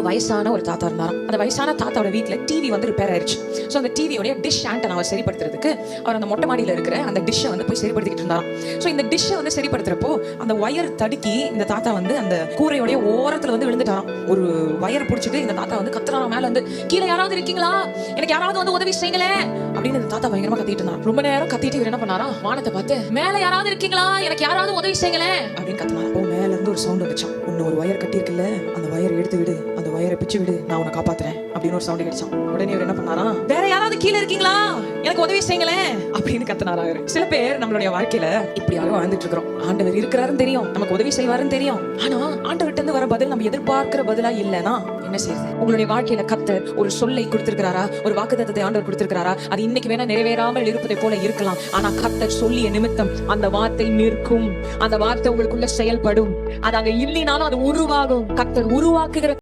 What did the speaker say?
வயசான ஒரு தாத்தா இருந்தாராம். அந்த வயசான தாத்தாவோட வீட்டுல டிவி வந்து ரிப்பேர் ஆயிடுச்சு. ஸோ அந்த டிவியோடைய டிஷ் ஆண்டனை அவர் சரிப்படுத்துறதுக்கு அவர் அந்த மொட்டை மாடியில இருக்கிற அந்த டிஷ்ஷை வந்து போய் சரிப்படுத்திக்கிட்டு இருந்தாராம். ஸோ இந்த டிஷ்ஷை வந்து சரிப்படுத்துறப்போ அந்த ஒயர் தடுக்கி இந்த தாத்தா வந்து அந்த கூரையோடைய ஓரத்துல வந்து விழுந்துட்டாராம். ஒரு ஒயர் பிடிச்சிட்டு இந்த தாத்தா வந்து கத்துறாராம், மேல வந்து கீழே யாராவது இருக்கீங்களா, எனக்கு யாராவது வந்து உதவி செய்யுங்களே அப்படின்னு இந்த தாத்தா பயங்கரமா கத்திட்டு இருந்தாராம். ரொம்ப நேரம் கத்திட்டு இவர் என்ன பண்ணாராம், வானத்தை பார்த்து மேல யாராவது இருக்கீங்களா, எனக்கு யாராவது உதவி செய்யுங்களே அப்படின்னு கத்துனாராம். மேல இருந்து ஒரு சவுண்ட் வந்துச்சான், இன்னும் ஒரு ஒயர் கட்டி இருக்குல்ல, அந்த ஒயர் எடுத்து விடு, அந்த ஒயரை பிச்சு விடு, நான் உன்னை காப்பாத்துறேன் அப்படின்னு ஒரு சவுண்ட் கிடைச்சான். உடனே இவர் என்ன பண்ணாராம், வேற யாராவது கீழே இருக்கீங்களா, எனக்கு உதவி செய்யுங்களே அப்படின்னு கத்துனாரா. சில பேர் நம்மளுடைய வாழ்க்கையில இப்படியாக வாழ்ந்துட்டு இருக்கிறோம். ஆண்டவர் இருக்கிறாருன்னு தெரியும், நமக்கு உதவி செய்வாருன்னு தெரியும், ஆனா ஆண்டவர்கிட்ட இருந்து வர பதில் நம்ம எதிர்பார்க்கிற பதிலா இல்லைன்னா என்ன செய்யுது? உங்களுடைய வாழ்க்கையில கர்த்தர் ஒரு சொல்லை கொடுத்திருக்கிறாரா, ஒரு வாக்குத்தத்தத்தை ஆண்டவர் கொடுத்திருக்கிறாரா, அது இன்னைக்கு வேணா நிறைவேறாமல் இருப்பதை போல இருக்கலாம், ஆனா கர்த்தர் சொல்லிய நிமித்தம் அந்த வார்த்தை நிற்கும், அந்த வார்த்தை உங்களுக்குள்ள செயல்படும். அது அங்க இல்லைனாலும் அது உருவாகும். கர்த்தர் உருவாக்குகிற